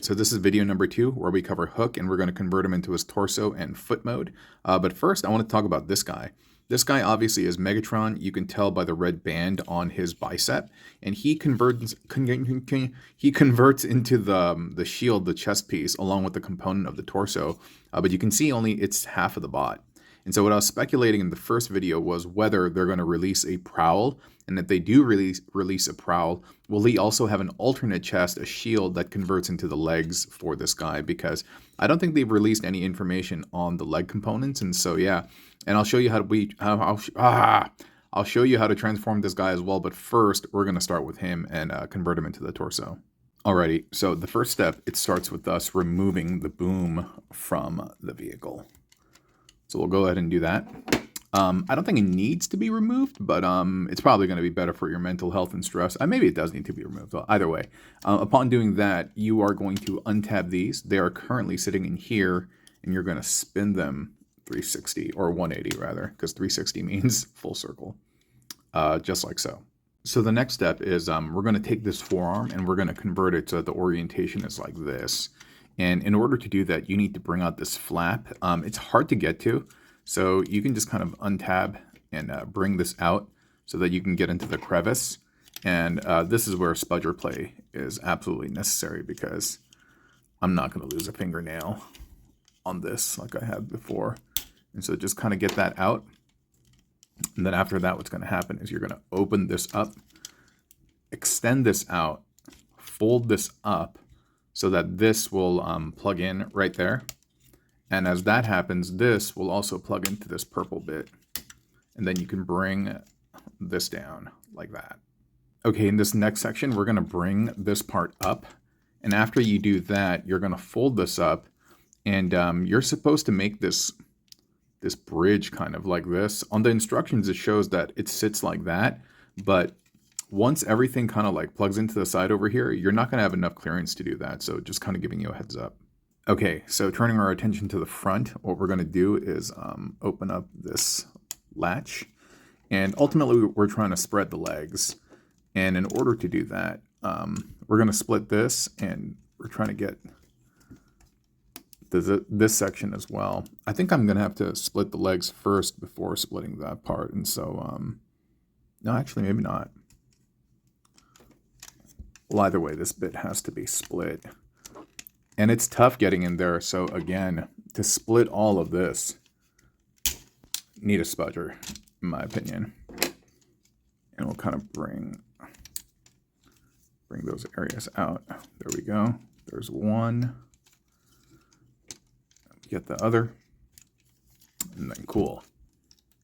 So this is video number 2 where we cover Hook and we're going to convert him into his torso and foot mode. But first I want to talk about this guy. This guy obviously is Megatron. You can tell by the red band on his bicep, and he converts into the shield, the chest piece, along with the component of the torso. But you can see only it's half of the bot. And so what I was speculating in the first video was whether they're going to release a prowl, and if they do release a prowl, will he also have an alternate chest, a shield that converts into the legs for this guy? Because I don't think they've released any information on the leg components, and so yeah. And I'll show you I'll show you how to transform this guy as well. But first, we're going to start with him and convert him into the torso. Alrighty, so the first step, it starts with us removing the boom from the vehicle. So we'll go ahead and do that. I don't think it needs to be removed, but it's probably going to be better for your mental health and stress. Maybe it does need to be removed. Well, either way, upon doing that, you are going to untab these. They are currently sitting in here, and you're going to spin them 360, or 180 rather, because 360 means full circle, just like so. So the next step is we're going to take this forearm and we're going to convert it so that the orientation is like this. And in order to do that, you need to bring out this flap. It's hard to get to, so you can just kind of untab and bring this out so that you can get into the crevice. And this is where spudger play is absolutely necessary, because I'm not going to lose a fingernail on this like I have before. And so just kind of get that out. And then after that, what's going to happen is you're going to open this up, extend this out, fold this up so that this will plug in right there. And as that happens, this will also plug into this purple bit. And then you can bring this down like that. Okay, in this next section, we're going to bring this part up. And after you do that, you're going to fold this up. And you're supposed to make this bridge kind of like this. On the instructions, it shows that it sits like that. But once everything kind of like plugs into the side over here, you're not going to have enough clearance to do that. So just kind of giving you a heads up. Okay, so turning our attention to the front, what we're going to do is open up this latch. And ultimately, we're trying to spread the legs. And in order to do that, we're going to split this, and we're trying to get this section as well. I think I'm going to have to split the legs first before splitting that part. And so, no, actually, maybe not. Well, either way, this bit has to be split. And it's tough getting in there. So again, to split all of this, need a spudger, in my opinion. And we'll kind of bring those areas out. There we go. There's one. Get the other. And then cool.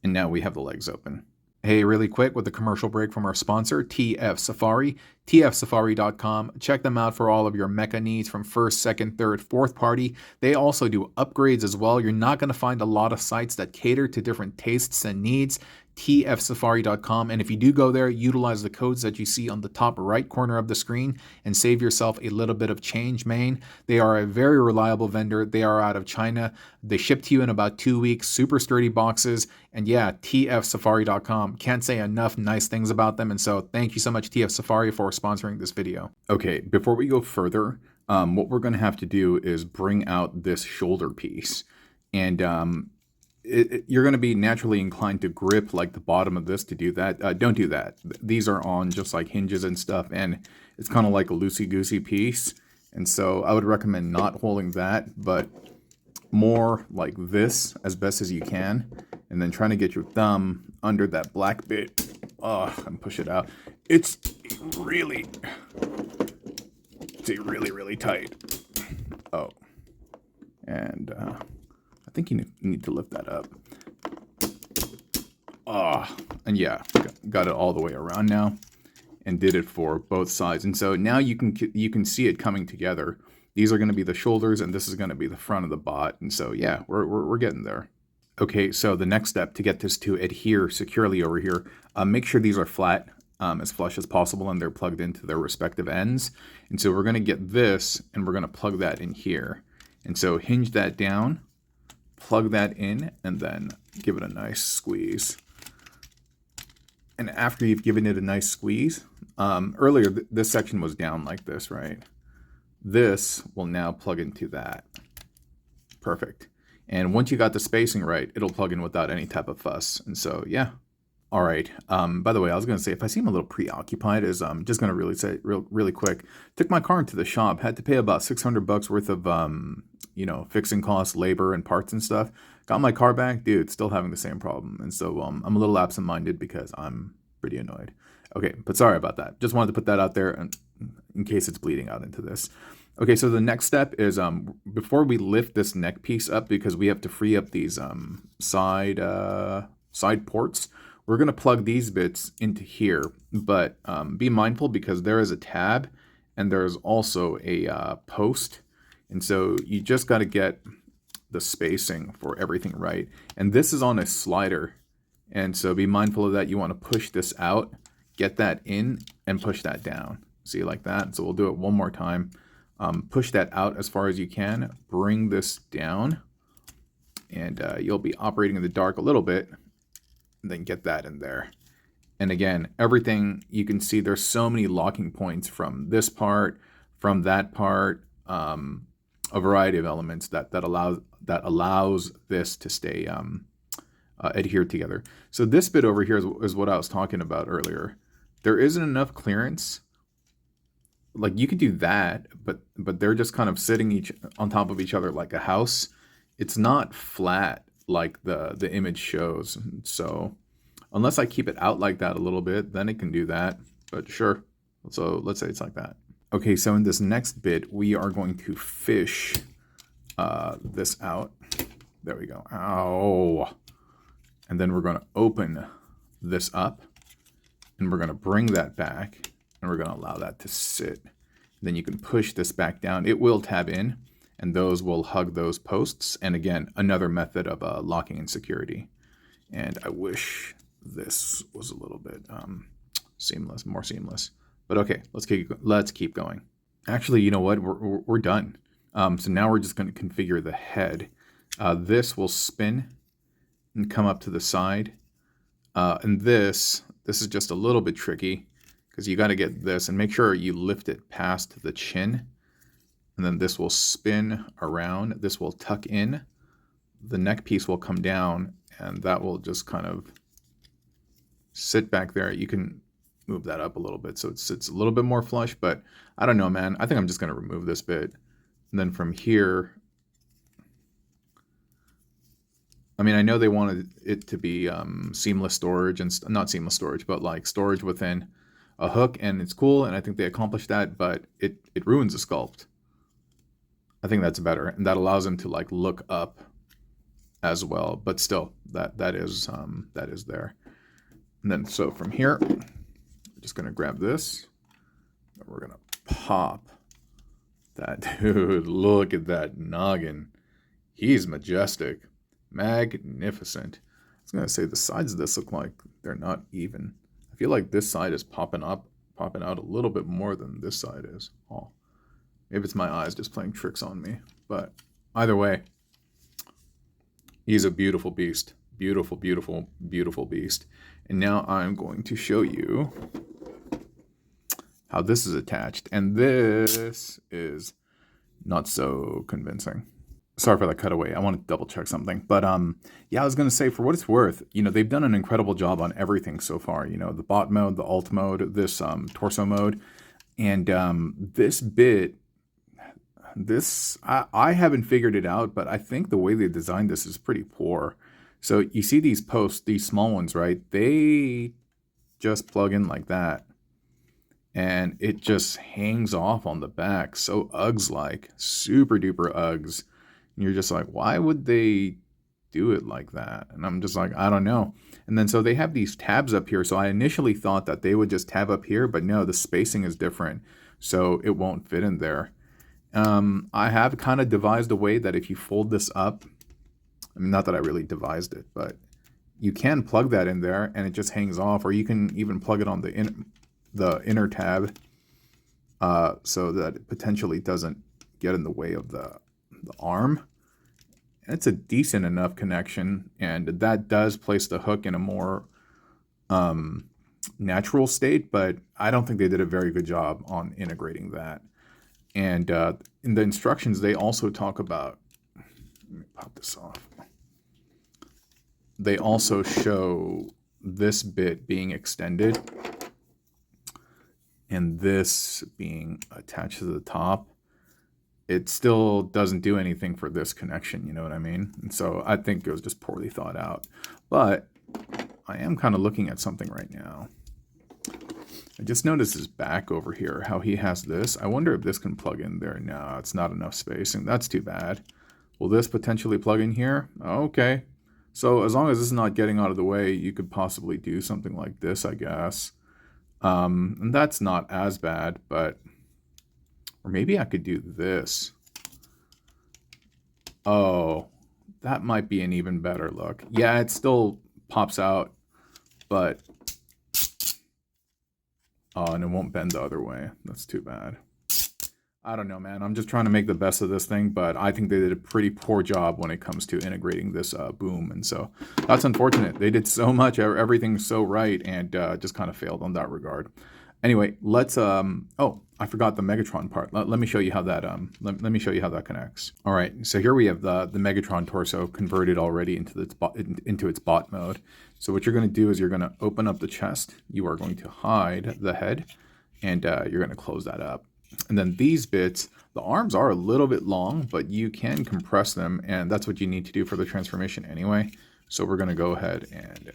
And now we have the legs open. Hey, really quick, with a commercial break from our sponsor, TF Safari, tfsafari.com. Check them out for all of your mecha needs from first, second, third, fourth party. They also do upgrades as well. You're not going to find a lot of sites that cater to different tastes and needs. tfsafari.com. And if you do go there, utilize the codes that you see on the top right corner of the screen and save yourself a little bit of change, man. They are a very reliable vendor. They are out of China. They ship to you in about 2 weeks, super sturdy boxes. And yeah, tfsafari.com. Can't say enough nice things about them. And so thank you so much, TF Safari, for sponsoring this video. Okay, before we go further, what we're going to have to do is bring out this shoulder piece. And you're going to be naturally inclined to grip like the bottom of this to do that. Don't do that. These are on just like hinges and stuff, and it's kind of like a loosey-goosey piece. And so I would recommend not holding that, but more like this as best as you can, and then trying to get your thumb under that black bit and push it out. It's really tight. Oh, and I think you need to lift that up. And yeah, got it all the way around now, and did it for both sides. And so now you can see it coming together. These are going to be the shoulders, and this is going to be the front of the bot. And so yeah, we're getting there. Okay, so the next step to get this to adhere securely over here, make sure these are flat, as flush as possible, and they're plugged into their respective ends. And so we're going to get this, and we're going to plug that in here. And so hinge that down, plug that in, and then give it a nice squeeze. And after you've given it a nice squeeze, earlier this section was down like this, right? This will now plug into that. Perfect. And once you got the spacing right, it'll plug in without any type of fuss. And so, yeah. All right. By the way, I was going to say, if I seem a little preoccupied, is I'm just going to really say really quick. Took my car into the shop, had to pay about $600 worth of, you know, fixing costs, labor, and parts and stuff. Got my car back, dude, still having the same problem. And so I'm a little absent-minded because I'm pretty annoyed. Okay, but sorry about that. Just wanted to put that out there in case it's bleeding out into this. Okay, so the next step is before we lift this neck piece up, because we have to free up these side ports, we're going to plug these bits into here. But be mindful, because there is a tab and there's also a post. And so you just got to get the spacing for everything right. And this is on a slider. And so be mindful of that. You want to push this out, get that in, and push that down. See, like that. So we'll do it one more time. Push that out as far as you can. Bring this down. And you'll be operating in the dark a little bit. And then get that in there. And again, everything, you can see there's so many locking points from this part, from that part, a variety of elements that allows this to stay adhered together. So this bit over here is what I was talking about earlier. There isn't enough clearance. Like, you could do that, but they're just kind of sitting on top of each other like a house. It's not flat like the image shows. So unless I keep it out like that a little bit, then it can do that. But sure. So let's say it's like that. Okay, so in this next bit, we are going to fish this out. There we go. Ow. And then we're going to open this up. And we're going to bring that back. And we're going to allow that to sit. Then you can push this back down. It will tab in. And those will hug those posts. And again, another method of locking and security. And I wish this was a little bit seamless, more seamless. But okay, let's keep going. Actually, you know what? We're done. So now we're just going to configure the head. This will spin and come up to the side. And this is just a little bit tricky because you got to get this and make sure you lift it past the chin. And then this will spin around. This will tuck in. The neck piece will come down, and that will just kind of sit back there. You can move that up a little bit so it sits a little bit more flush, but I don't know, man. I think I'm just going to remove this bit. And then from here, I mean, I know they wanted it to be seamless storage, and not seamless storage, but like storage within a hook, and it's cool, and I think they accomplished that, but it ruins the sculpt. I think that's better, and that allows them to like look up as well. But still, that is there. And then so from here, we're just gonna grab this, and we're gonna pop that. Dude, look at that noggin. He's majestic, magnificent. I was gonna say the sides of this look like they're not even. I feel like this side is popping out a little bit more than this side is. Oh. Maybe it's my eyes just playing tricks on me. But either way, he's a beautiful beast. Beautiful, beautiful, beautiful beast. And now I'm going to show you how this is attached. And this is not so convincing. Sorry for that cutaway. I want to double check something. But yeah, I was going to say, for what it's worth, you know, they've done an incredible job on everything so far. You know, the bot mode, the alt mode, this torso mode. And this bit, I haven't figured it out, but I think the way they designed this is pretty poor. So you see these posts, these small ones, right? They just plug in like that. And it just hangs off on the back. So Uggs-like, super duper Uggs. And you're just like, why would they do it like that? And I'm just like, I don't know. And then so they have these tabs up here. So I initially thought that they would just tab up here, but no, the spacing is different. So it won't fit in there. I have kind of devised a way that if you fold this up, I mean, not that I really devised it, but you can plug that in there and it just hangs off, or you can even plug it on the inner tab so that it potentially doesn't get in the way of the arm. And it's a decent enough connection, and that does place the hook in a more natural state, but I don't think they did a very good job on integrating that. And in the instructions, they also talk about, let me pop this off. They also show this bit being extended and this being attached to the top. It still doesn't do anything for this connection, you know what I mean? And so I think it was just poorly thought out. But I am kind of looking at something right now. I just noticed his back over here, how he has this. I wonder if this can plug in there. No, it's not enough spacing. That's too bad. Will this potentially plug in here? Okay. So as long as this is not getting out of the way, you could possibly do something like this, I guess. And that's not as bad, but... Or maybe I could do this. Oh, that might be an even better look. Yeah, it still pops out, but... Oh, and it won't bend the other way. That's too bad. I don't know, man. I'm just trying to make the best of this thing, but I think they did a pretty poor job when it comes to integrating this boom. And so that's unfortunate. They did so much, everything so right, and just kind of failed on that regard. Anyway, let's oh, I forgot the Megatron part. Let me show you how that let me show you how that connects. All right, so here we have the Megatron torso converted already into its bot mode. So what you're going to do is you're going to open up the chest. You are going to hide the head, and you're going to close that up. And then these bits, the arms are a little bit long, but you can compress them, and that's what you need to do for the transformation anyway. So we're going to go ahead and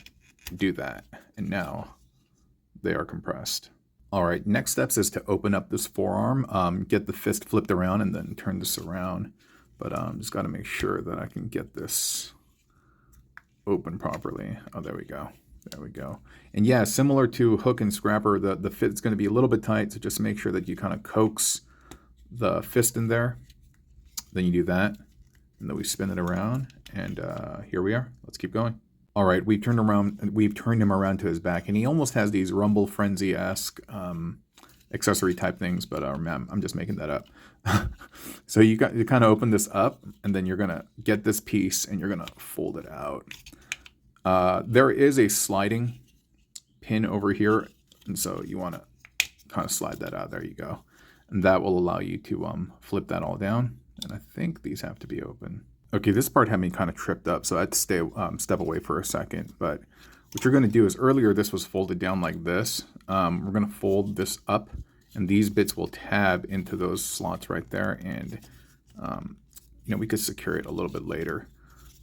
do that. And now they are compressed. All right, next steps is to open up this forearm, get the fist flipped around, and then turn this around. But just got to make sure that I can get this open properly. Oh, there we go. There we go. And yeah, similar to Hook and Scrapper, the fit's going to be a little bit tight, so just make sure that you kind of coax the fist in there. Then you do that, and then we spin it around, and here we are. Let's keep going. All right, we've turned him around to his back, and he almost has these Rumble Frenzy-esque accessory type things, but I'm just making that up. So you kind of open this up, and then you're gonna get this piece, and you're gonna fold it out. There is a sliding pin over here, and so you want to kind of slide that out. There you go, and that will allow you to flip that all down. And I think these have to be open. Okay, this part had me kind of tripped up, so I had to step away for a second. But what you're going to do is, earlier this was folded down like this. We're going to fold this up, and these bits will tab into those slots right there, and you know, we could secure it a little bit later.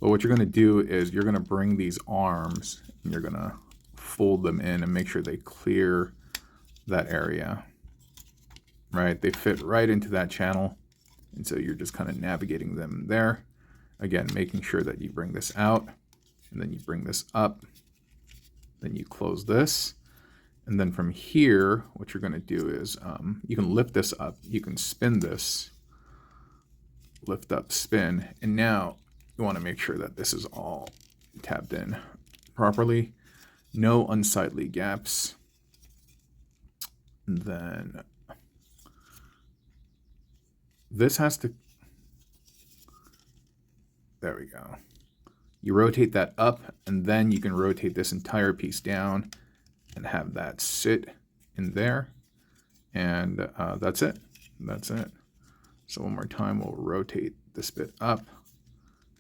But what you're going to do is you're going to bring these arms, and you're going to fold them in and make sure they clear that area. Right, they fit right into that channel, and so you're just kind of navigating them there. Again, making sure that you bring this out, and then you bring this up, then you close this, and then from here, what you're going to do is you can lift this up, you can spin this, lift up, spin, and now you want to make sure that this is all tapped in properly, no unsightly gaps, and then this has to... There we go. You rotate that up, and then you can rotate this entire piece down and have that sit in there. And that's it. That's it. So one more time, we'll rotate this bit up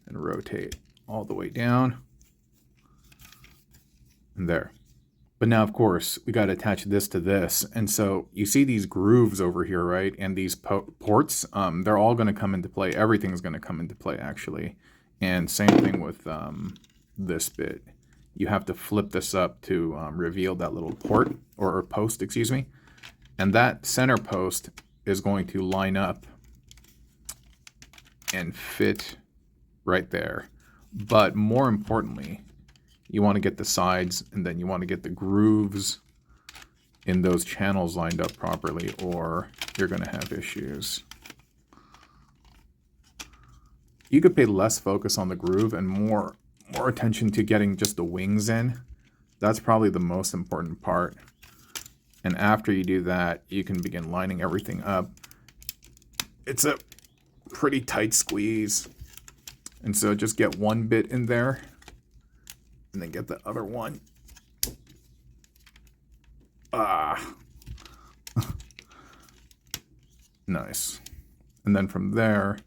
and rotate all the way down. And there. But now, of course, we got to attach this to this. And so you see these grooves over here, right? And these ports, they're all going to come into play. Everything's going to come into play, actually. And same thing with this bit. You have to flip this up to reveal that little port, or post, excuse me. And that center post is going to line up and fit right there. But more importantly, you want to get the sides, and then you want to get the grooves in those channels lined up properly, or you're going to have issues. You could pay less focus on the groove and more attention to getting just the wings in. That's probably the most important part. And after you do that, you can begin lining everything up. It's a pretty tight squeeze. And so just get one bit in there, and then get the other one. Nice. And then from there,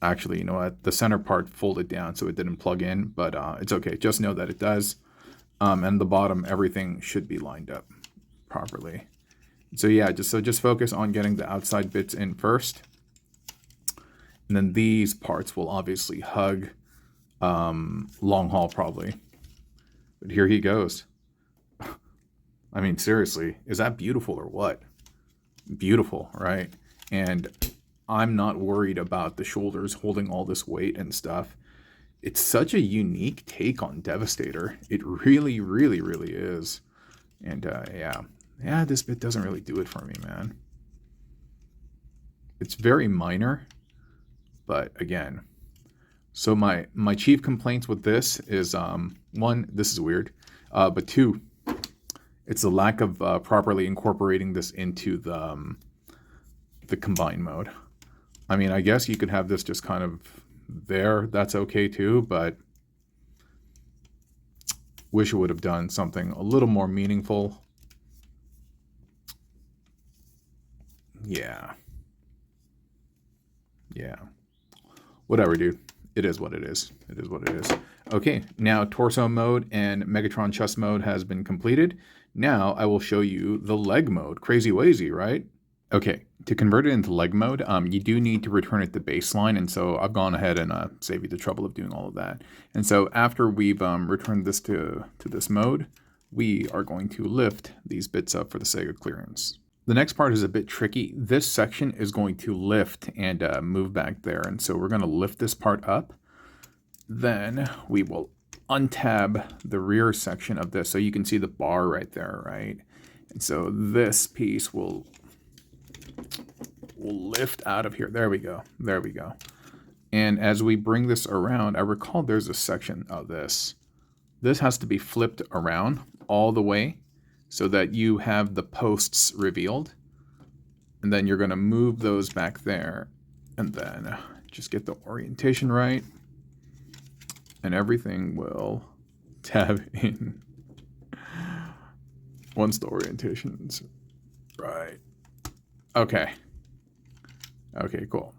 actually, you know what? The center part folded down, so it didn't plug in, but it's okay. Just know that it does. And the bottom, everything should be lined up properly. So yeah, just focus on getting the outside bits in first. And then these parts will obviously hug long haul probably. But here he goes. I mean, seriously, is that beautiful or what? Beautiful, right? And I'm not worried about the shoulders holding all this weight and stuff. It's such a unique take on Devastator. It really, really, really is. And yeah, this bit doesn't really do it for me, man. It's very minor, but again, so my chief complaints with this is, one, this is weird, but two, it's the lack of properly incorporating this into the combine mode. I mean, I guess you could have this just kind of there. That's okay too, but wish it would have done something a little more meaningful. Yeah. Whatever, dude. It is what it is. It is what it is. Okay, now torso mode and Megatron chest mode has been completed. Now I will show you the leg mode. Crazy wazy, right? Okay, to convert it into leg mode, you do need to return it to baseline, and so I've gone ahead and saved you the trouble of doing all of that. And so after we've returned this to this mode, we are going to lift these bits up for the sake of clearance. The next part is a bit tricky. This section is going to lift and move back there, and so we're going to lift this part up. Then we will untab the rear section of this, so you can see the bar right there, right? And so this piece will lift out of here. There we go. There we go. And as we bring this around, I recall there's a section of this. This has to be flipped around all the way so that you have the posts revealed. And then you're going to move those back there and then just get the orientation right. And everything will tab in once the orientation's right. Okay. Okay, cool.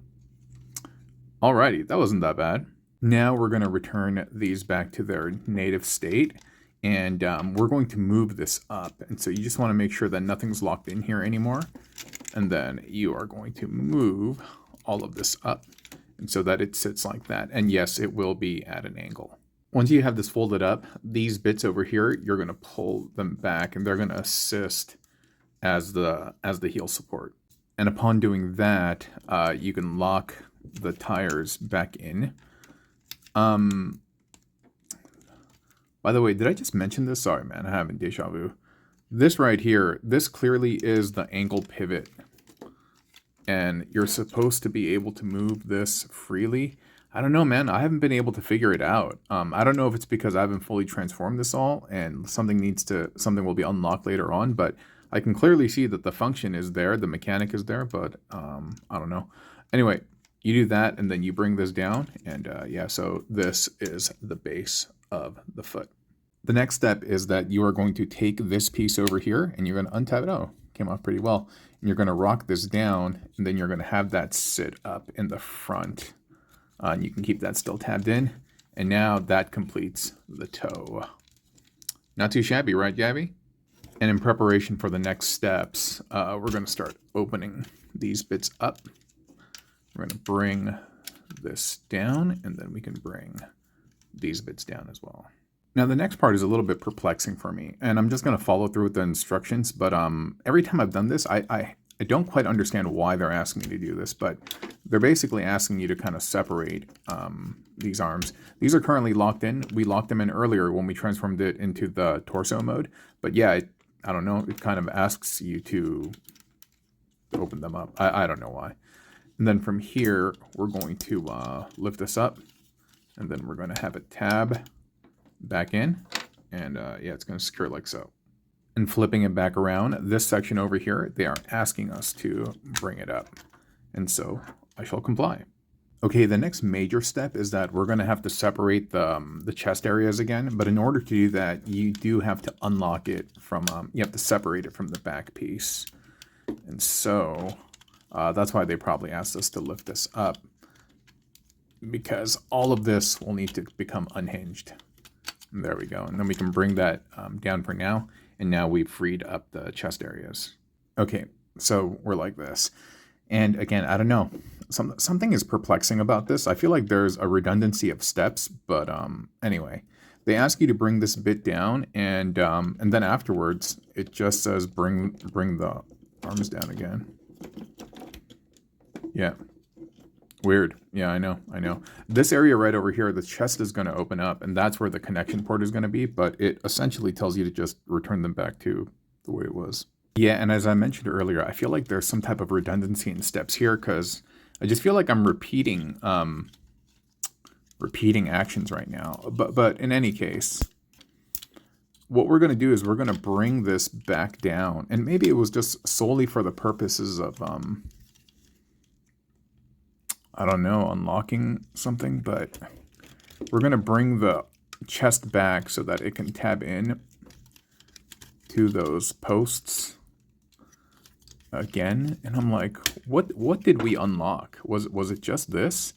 Alrighty, that wasn't that bad. Now we're going to return these back to their native state, and we're going to move this up. And so you just want to make sure that nothing's locked in here anymore. And then you are going to move all of this up, and so that it sits like that. And yes, it will be at an angle. Once you have this folded up, these bits over here, you're going to pull them back, and they're going to assist as the heel support. And upon doing that, you can lock the tires back in. By the way, did I just mention this? Sorry, man, I haven't. Deja vu. This right here, this clearly is the ankle pivot. And you're supposed to be able to move this freely. I don't know, man. I haven't been able to figure it out. I don't know if it's because I haven't fully transformed this all and something will be unlocked later on, but I can clearly see that the function is there, the mechanic is there, but I don't know. Anyway, you do that and then you bring this down, and yeah, so this is the base of the foot. The next step is that you are going to take this piece over here and you're going to untap it. Oh, came off pretty well. And you're going to rock this down, and then you're going to have that sit up in the front. And you can keep that still tabbed in. And now that completes the toe. Not too shabby, right, Gabby? And in preparation for the next steps, we're going to start opening these bits up. We're going to bring this down, and then we can bring these bits down as well. Now, the next part is a little bit perplexing for me, and I'm just going to follow through with the instructions, but every time I've done this, I don't quite understand why they're asking me to do this, but they're basically asking you to kind of separate these arms. These are currently locked in. We locked them in earlier when we transformed it into the torso mode, but yeah, I don't know, it kind of asks you to open them up. I don't know why. And then from here, we're going to lift this up, and then we're going to have a tab back in, and yeah, it's going to secure like so. And flipping it back around, this section over here, they are asking us to bring it up, and so I shall comply. Okay, the next major step is that we're going to have to separate the chest areas again, but in order to do that, you do have to unlock it from, you have to separate it from the back piece. And so That's why they probably asked us to lift this up, because all of this will need to become unhinged. And there we go. And then we can bring that down for now. And now we've freed up the chest areas. Okay, so we're like this. And again, I don't know. Something is perplexing about this. I feel like there's a redundancy of steps, but anyway. They ask you to bring this bit down, and then afterwards, it just says bring the arms down again. Yeah. Weird. Yeah, I know. This area right over here, the chest is going to open up, and that's where the connection port is going to be, but it essentially tells you to just return them back to the way it was. Yeah, and as I mentioned earlier, I feel like there's some type of redundancy in steps here, because I just feel like I'm repeating actions right now. But in any case, what we're going to do is we're going to bring this back down, and maybe it was just solely for the purposes of I don't know, unlocking something, but we're going to bring the chest back so that it can tab in to those posts again. And I'm like, what did we unlock? Was it just this?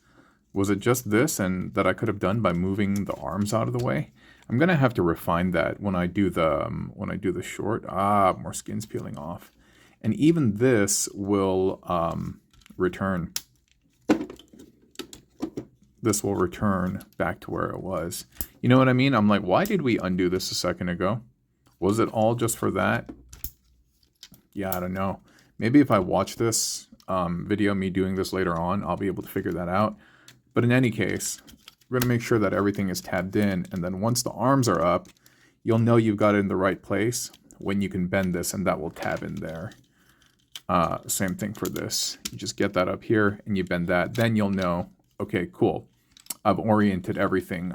Was it just this and that I could have done by moving the arms out of the way? I'm going to have to refine that when I do the short. More skin's peeling off. And even this will return. This will return back to where it was. You know what I mean? I'm like, why did we undo this a second ago? Was it all just for that? Yeah, I don't know. Maybe if I watch this video, me doing this later on, I'll be able to figure that out. But in any case, we're going to make sure that everything is tabbed in. And then once the arms are up, you'll know you've got it in the right place when you can bend this, and that will tab in there. Same thing for this. You just get that up here and you bend that. Then you'll know, okay, cool. I've oriented everything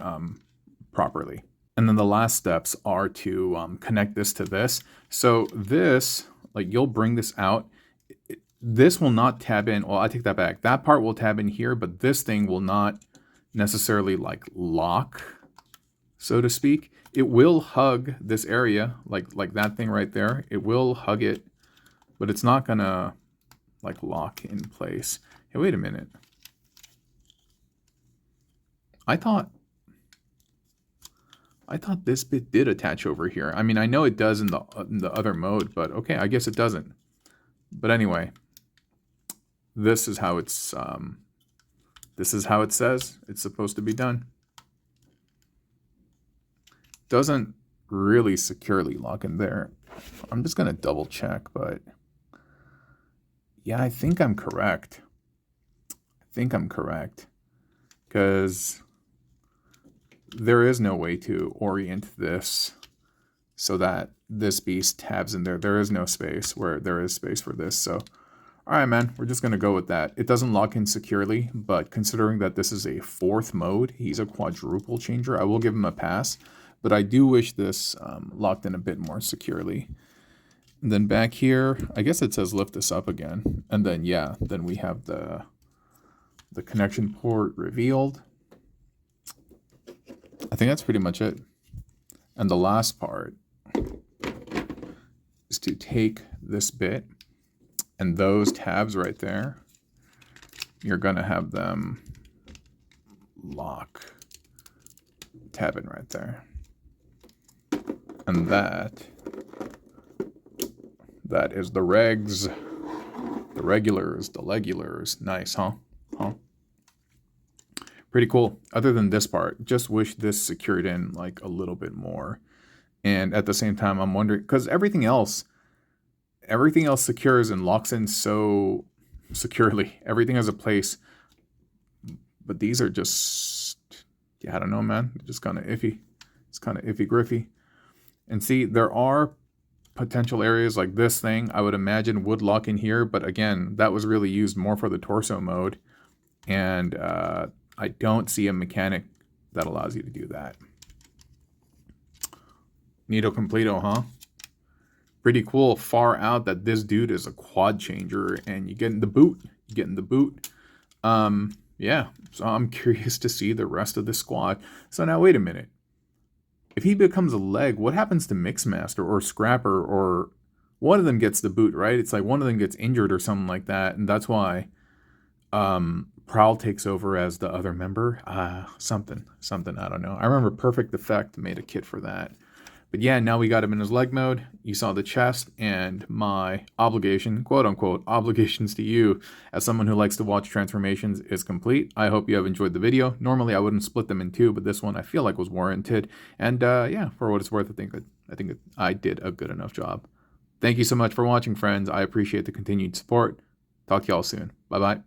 properly. And then the last steps are to connect this to this. So this, like, you'll bring this out. This will not tab in. Well, I take that back. That part will tab in here, but this thing will not necessarily like lock, so to speak. It will hug this area, like that thing right there. It will hug it, but it's not gonna like lock in place. Hey, wait a minute. I thought this bit did attach over here. I mean, I know it does in the other mode, but okay, I guess it doesn't. But anyway, this is how it's this is how it says it's supposed to be done. Doesn't really securely lock in there. I'm just gonna double check, but yeah, I think I'm correct. Because there is no way to orient this so that this beast tabs in there. There is no space where there is space for this. So, all right, man, we're just going to go with that. It doesn't lock in securely, but considering that this is a fourth mode, he's a quadruple changer, I will give him a pass. But I do wish this locked in a bit more securely. And then back here, I guess it says lift this up again. And then, yeah, then we have the connection port revealed. I think that's pretty much it. And the last part is to take this bit and those tabs right there, you're going to have them lock, tab in right there. And that is the regs, the regulars, the legulars. Nice, huh? Pretty cool. Other than this part, just wish this secured in like a little bit more. And at the same time, I'm wondering, because everything else secures and locks in so securely. Everything has a place. But these are just, yeah, I don't know, man. They're just kind of iffy. It's kind of iffy-griffy. And see, there are potential areas like this thing, I would imagine would lock in here. But again, that was really used more for the torso mode. And I don't see a mechanic that allows you to do that. Neato completo, huh? Pretty cool. Far out that this dude is a quad changer and you get in the boot. Yeah, so I'm curious to see the rest of the squad. So now wait a minute. If he becomes a leg, what happens to Mixmaster or Scrapper or one of them gets the boot, right? It's like one of them gets injured or something like that, and that's why Prowl takes over as the other member. Something, I don't know. I remember Perfect Effect made a kit for that. But yeah, now we got him in his leg mode. You saw the chest, and my obligation, quote unquote, obligations to you as someone who likes to watch transformations is complete. I hope you have enjoyed the video. Normally I wouldn't split them in two, but this one I feel like was warranted. And yeah, for what it's worth, I think I did a good enough job. Thank you so much for watching, friends. I appreciate the continued support. Talk to y'all soon. Bye-bye.